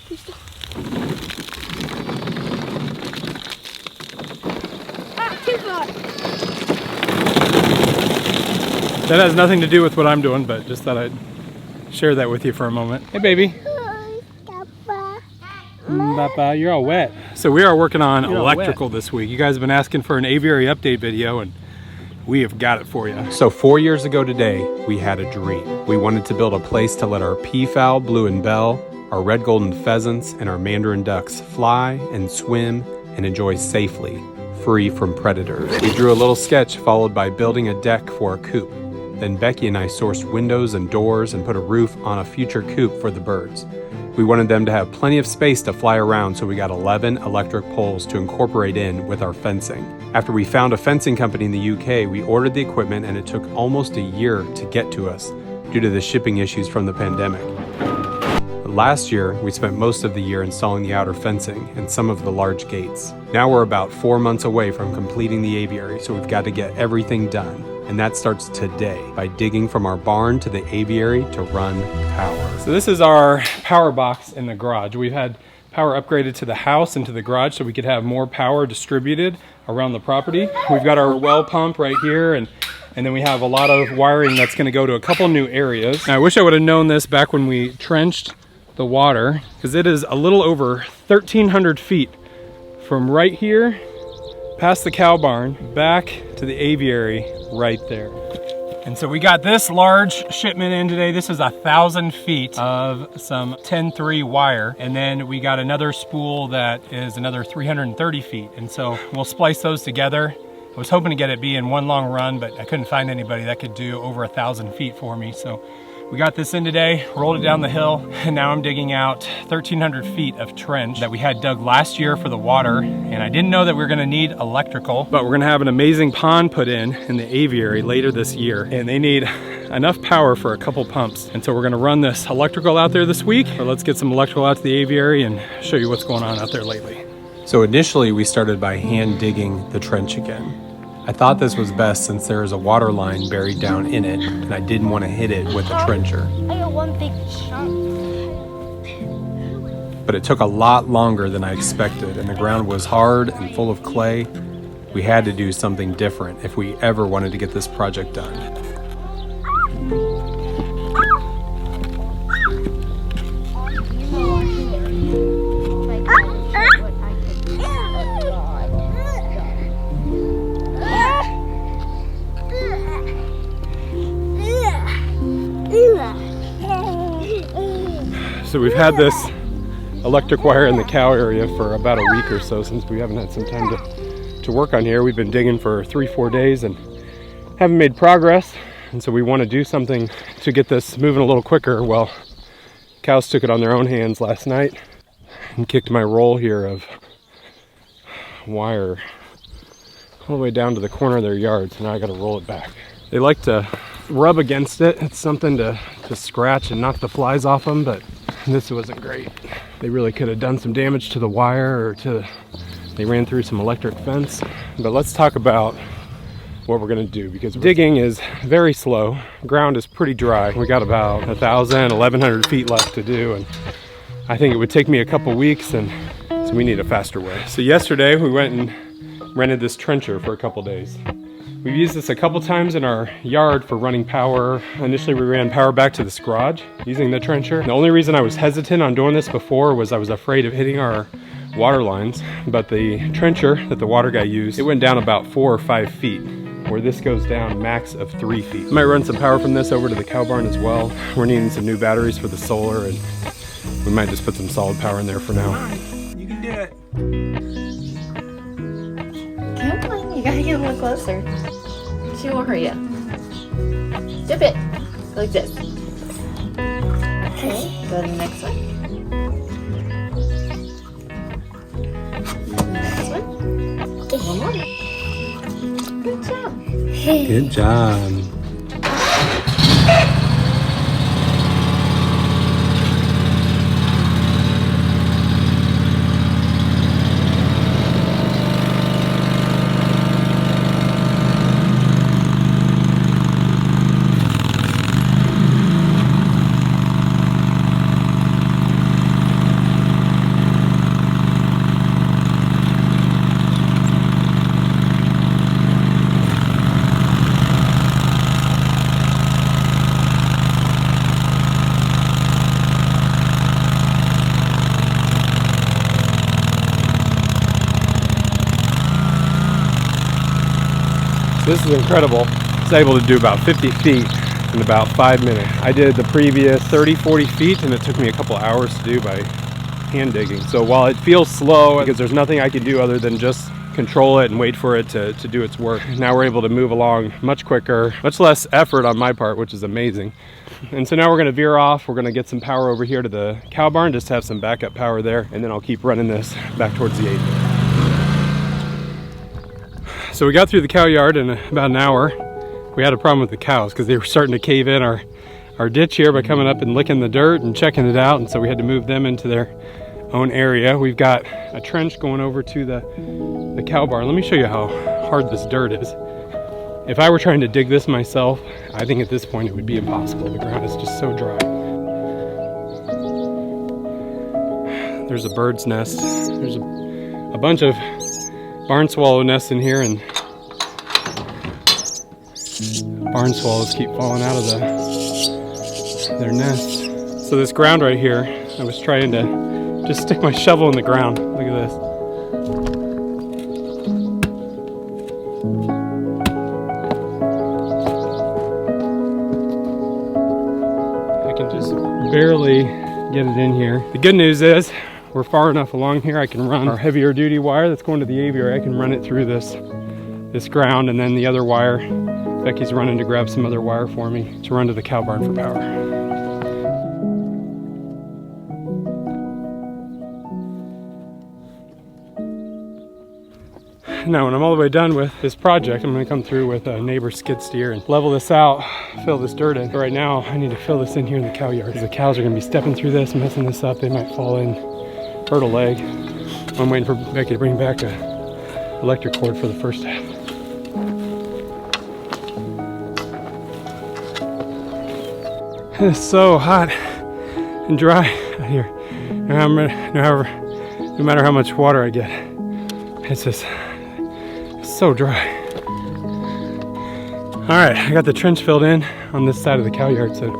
Too far. That has nothing to do with what I'm doing, but just thought I'd share that with you for a moment. Hey, baby. Papa, you're all wet. So we are working on electrical this week. You guys have been asking for an aviary update video, and we have got it for you. So 4 years ago today, we had a dream. We wanted to build a place to let our peafowl, blue and bell, our red golden pheasants, and our mandarin ducks fly and swim and enjoy safely, free from predators. We drew a little sketch followed by building a deck for a coop. Then Becky and I sourced windows and doors and put a roof on a future coop for the birds. We wanted them to have plenty of space to fly around, so we got 11 electric poles to incorporate in with our fencing. After we found a fencing company in the UK, we ordered the equipment, and it took almost a year to get to us due to the shipping issues from the pandemic. Last year, we spent most of the year installing the outer fencing and some of the large gates. Now we're about 4 months away from completing the aviary, so we've got to get everything done. And that starts today by digging from our barn to the aviary to run power. So this is our power box in the garage. We've had power upgraded to the house and to the garage so we could have more power distributed around the property. We've got our well pump right here, and then we have a lot of wiring that's going to go to a couple new areas. Now, I wish I would have known this back when we trenched the water, because it is a little over 1,300 feet from right here past the cow barn back to the aviary right there. And so we got this large shipment in today. This is 1,000 feet of some 10-3 wire. And then we got another spool that is another 330 feet. And so we'll splice those together. I was hoping to get it be in one long run, but I couldn't find anybody that could do over 1,000 feet for me. So we got this in today, rolled it down the hill, and now I'm digging out 1,300 feet of trench that we had dug last year for the water. And I didn't know that we were gonna need electrical, but we're gonna have an amazing pond put in the aviary later this year. And they need enough power for a couple pumps. And so we're gonna run this electrical out there this week. But let's get some electrical out to the aviary and show you what's going on out there lately. So initially we started by hand digging the trench again. I thought this was best since there is a water line buried down in it, and I didn't want to hit it with a trencher. I got one big chunk. But it took a lot longer than I expected, and the ground was hard and full of clay. We had to do something different if we ever wanted to get this project done. So we've had this electric wire in the cow area for about a week or so since we haven't had some time to work on here. We've been digging for 3-4 days and haven't made progress. And so we want to do something to get this moving a little quicker. Well, cows took it on their own hands last night and kicked my roll here of wire all the way down to the corner of their yard. So now I got to roll it back. They like to rub against it. It's something to scratch and knock the flies off them, but this wasn't great. They really could have done some damage to the wire, or they ran through some electric fence. But let's talk about what we're gonna do, because digging is very slow. Ground is pretty dry. We got about 1,000, 1,100 feet left to do, and I think it would take me a couple weeks, and so we need a faster way. So yesterday we went and rented this trencher for a couple days. We've used this a couple times in our yard for running power. Initially, we ran power back to this garage using the trencher. The only reason I was hesitant on doing this before was I was afraid of hitting our water lines, but the trencher that the water guy used, it went down about 4 or 5 feet, where this goes down max of 3 feet. I might run some power from this over to the cow barn as well. We're needing some new batteries for the solar, and we might just put some solid power in there for now. You can do it. Come on, you gotta get a little closer. She won't hurt you. Dip it like this. Okay, go to the next one. Next one. One more. Good job. Good job. This is incredible. I was able to do about 50 feet in about 5 minutes. I did the previous 30-40 feet and it took me a couple hours to do by hand digging. So while it feels slow because there's nothing I can do other than just control it and wait for it to do its work, now we're able to move along much quicker, much less effort on my part, which is amazing. And so now we're going to veer off. We're going to get some power over here to the cow barn just to have some backup power there, and then I'll keep running this back towards the aviary. So we got through the cow yard in about an hour. We had a problem with the cows because they were starting to cave in our ditch here by coming up and licking the dirt and checking it out, and so we had to move them into their own area. We've got a trench going over to the cow barn. Let me show you how hard this dirt is. If I were trying to dig this myself, I think at this point it would be impossible. The ground is just so dry. There's a bird's nest. There's a bunch of barn swallow nests in here, and barn swallows keep falling out of their nests. So this ground right here, I was trying to just stick my shovel in the ground. Look at this. I can just barely get it in here. The good news is we're far enough along here I can run our heavier duty wire that's going to the aviary. I can run it through this ground, and then the other wire, Becky's running to grab some other wire for me to run to the cow barn for power. Now when I'm all the way done with this project, I'm going to come through with a neighbor skid steer and level this out, fill this dirt in. But right now I need to fill this in here in the cow yard because the cows are going to be stepping through this, messing this up. They might fall in, hurt a leg. I'm waiting for Becky to bring back a electric cord for the first half. It's so hot and dry out here. No matter how much water I get, it's just so dry. All right, I got the trench filled in on this side of the cow yard, so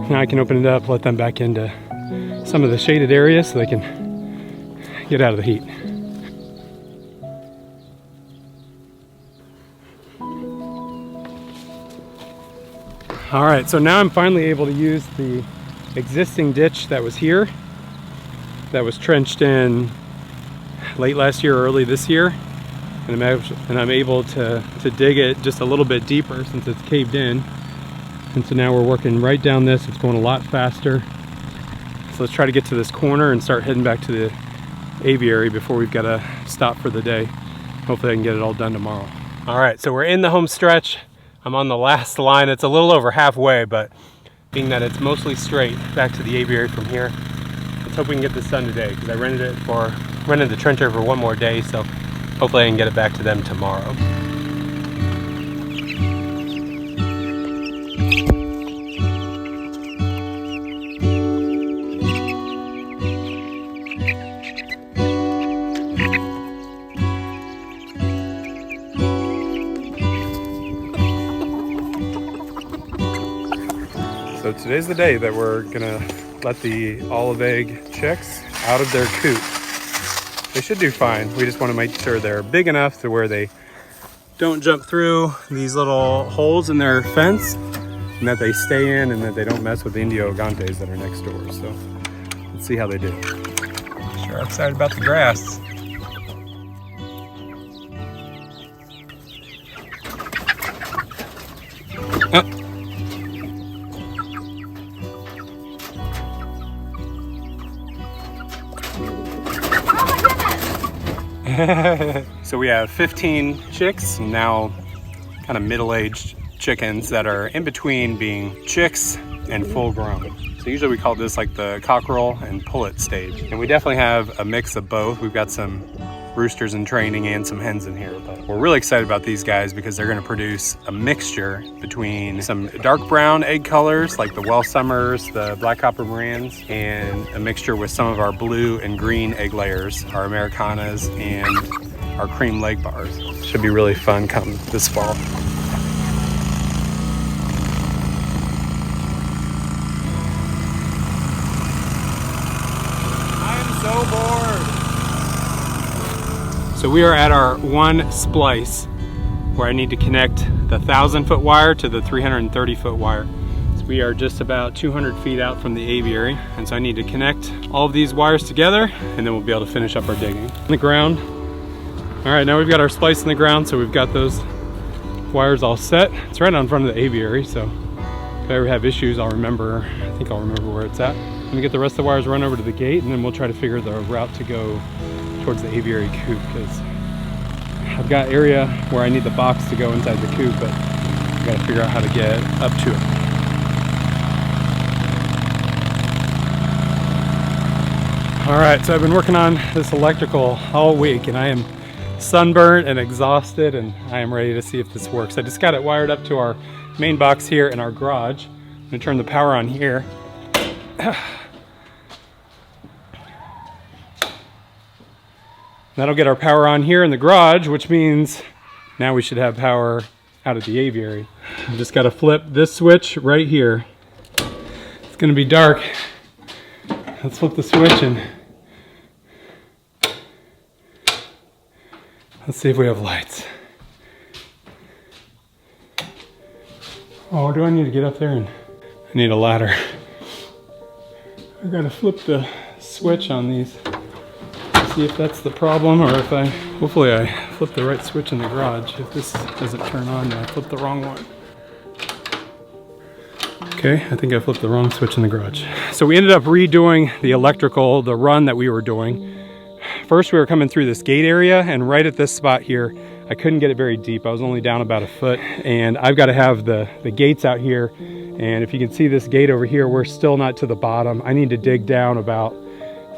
now I can open it up, let them back into some of the shaded areas so they can get out of the heat. All right, so now I'm finally able to use the existing ditch that was here, that was trenched in late last year, early this year, and I'm able to dig it just a little bit deeper since it's caved in. And so now we're working right down this. It's going a lot faster. So let's try to get to this corner and start heading back to the aviary before we've got to stop for the day. Hopefully I can get it all done tomorrow. All right, so we're in the home stretch. I'm on the last line. It's a little over halfway, but being that it's mostly straight back to the aviary from here, let's hope we can get this done today, because I rented the trencher for one more day, so hopefully I can get it back to them tomorrow. So today's the day that we're gonna let the olive egg chicks out of their coop. They should do fine. We just want to make sure they're big enough to where they don't jump through these little holes in their fence, and that they stay in, and that they don't mess with the Indio Gantes that are next door. So let's see how they do. Sure excited about the grass. So we have 15 chicks, now kind of middle-aged chickens that are in between being chicks and full grown. So usually we call this like the cockerel and pullet stage. And we definitely have a mix of both. We've got some roosters in training and some hens in here, but we're really excited about these guys because they're going to produce a mixture between some dark brown egg colors like the Welsh Summers, the Black Copper Morans, and a mixture with some of our blue and green egg layers, our Americanas and our cream leg bars. Should be really fun come this fall. I am so bored. So we are at our one splice where I need to connect the 1,000-foot wire to the 330-foot wire. So we are just about 200 feet out from the aviary, and so I need to connect all of these wires together, and then we'll be able to finish up our digging. In the ground. All right, now we've got our splice in the ground, so we've got those wires all set. It's right out in front of the aviary, so if I ever have issues, I think I'll remember where it's at. I'm gonna get the rest of the wires run over to the gate, and then we'll try to figure the route to go towards the aviary coop, because I've got area where I need the box to go inside the coop, but I've got to figure out how to get up to it. All right, so I've been working on this electrical all week, and I am sunburnt and exhausted, and I am ready to see if this works. I just got it wired up to our main box here in our garage. I'm gonna turn the power on here. That'll get our power on here in the garage, which means now we should have power out at the aviary. I just gotta flip this switch right here. It's gonna be dark. Let's flip the switch and let's see if we have lights. Oh, do I need to get up there? And I need a ladder. I gotta flip the switch on these. See if that's the problem, or if hopefully I flip the right switch in the garage. If this doesn't turn on, then I flipped the wrong one. Okay, I think I flipped the wrong switch in the garage. So we ended up redoing the electrical, the run that we were doing. First we were coming through this gate area, and right at this spot here, I couldn't get it very deep. I was only down about a foot, and I've got to have the gates out here. And if you can see this gate over here, we're still not to the bottom. I need to dig down about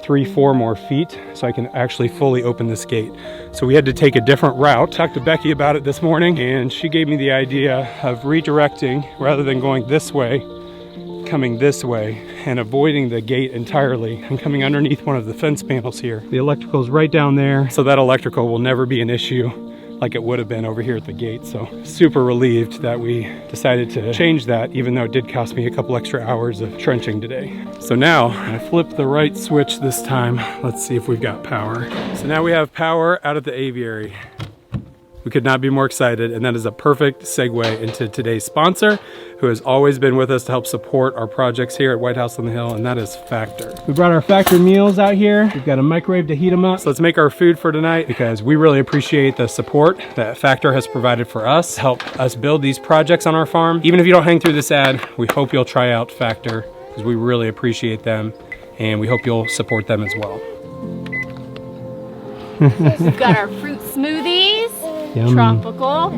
3-4 more feet so I can actually fully open this gate. So we had to take a different route. Talked to Becky about it this morning, and she gave me the idea of redirecting rather than going this way, coming this way and avoiding the gate entirely and coming underneath one of the fence panels here. The electrical is right down there, so that electrical will never be an issue like it would have been over here at the gate. So super relieved that we decided to change that, even though it did cost me a couple extra hours of trenching today. So now I flipped the right switch this time. Let's see if we've got power. So now we have power out at the aviary. We could not be more excited, and that is a perfect segue into today's sponsor, who has always been with us to help support our projects here at White House on the Hill, and that is Factor. We brought our Factor meals out here. We've got a microwave to heat them up. So let's make our food for tonight, because we really appreciate the support that Factor has provided for us, help us build these projects on our farm. Even if you don't hang through this ad, we hope you'll try out Factor, because we really appreciate them, and we hope you'll support them as well. We've got our fruit smoothies, Yum. tropical,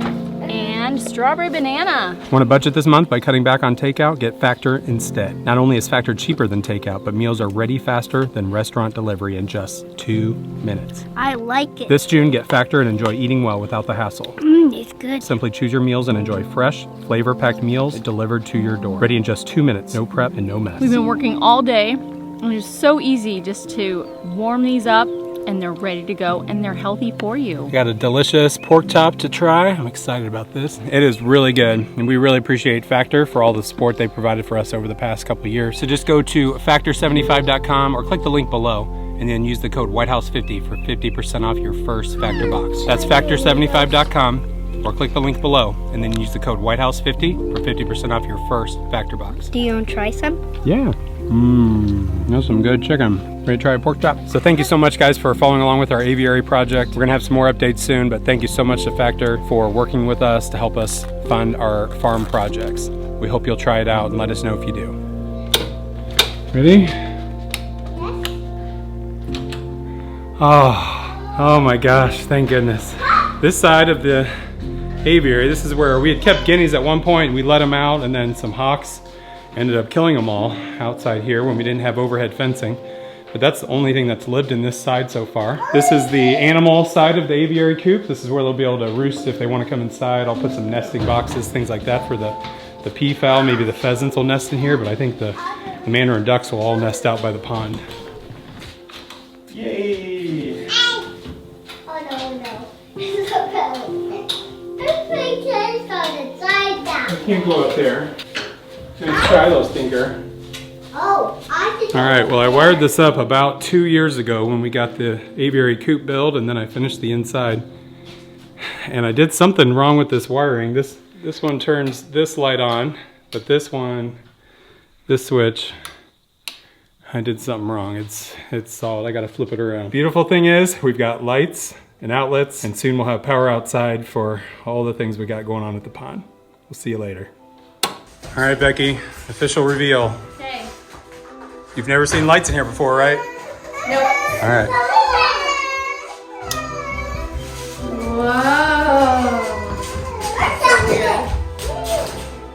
and strawberry banana. Want to budget this month by cutting back on takeout? Get Factor instead. Not only is Factor cheaper than takeout, but meals are ready faster than restaurant delivery in just 2 minutes. I like it. This June, get Factor and enjoy eating well without the hassle. It's good. Simply choose your meals and enjoy fresh, flavor-packed meals delivered to your door. Ready in just 2 minutes. No prep and no mess. We've been working all day, and it's so easy just to warm these up, and they're ready to go, and they're healthy for you. Got a delicious pork chop to try. I'm excited about this. It is really good, and we really appreciate Factor for all the support they provided for us over the past couple of years. So just go to factor75.com or click the link below, and then use the code WhiteHouse50 for 50% off your first Factor box. That's factor75.com, or click the link below, and then use the code WhiteHouse50 for 50% off your first Factor box. Do you want to try some? Yeah. That's some good chicken. Ready to try a pork chop? So thank you so much, guys, for following along with our aviary project. We're gonna have some more updates soon, but thank you so much to Factor for working with us to help us fund our farm projects. We hope you'll try it out and let us know if you do. Ready? Oh my gosh, thank goodness. This side of the aviary, this is where we had kept guineas at one point. We let them out, and then some hawks ended up killing them all outside here when we didn't have overhead fencing. But that's the only thing that's lived in this side so far. This is the animal side of the aviary coop. This is where they'll be able to roost if they want to come inside. I'll put some nesting boxes, things like that for the peafowl. Maybe the pheasants will nest in here, but I think the mandarin ducks will all nest out by the pond. Yay! Oh no. This is a pellet. This thing is on the side down. I can't go up there. Let's try those, Tinker. Oh, I did. All right, well, I wired this up about 2 years ago when we got the aviary coop built, and then I finished the inside. and I did something wrong with this wiring. This one turns this light on, but this one, this switch, I did something wrong. It's solid. I gotta flip it around. Beautiful thing is we've got lights and outlets, and soon we'll have power outside for all the things we got going on at the pond. We'll see you later. All right, Becky, official reveal. Okay. You've never seen lights in here before, right? Nope. All right. Whoa.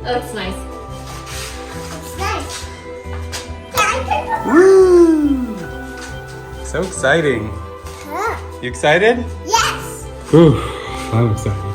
That looks nice. It's nice. Woo! So exciting. You excited? Yes. Whew, I'm excited.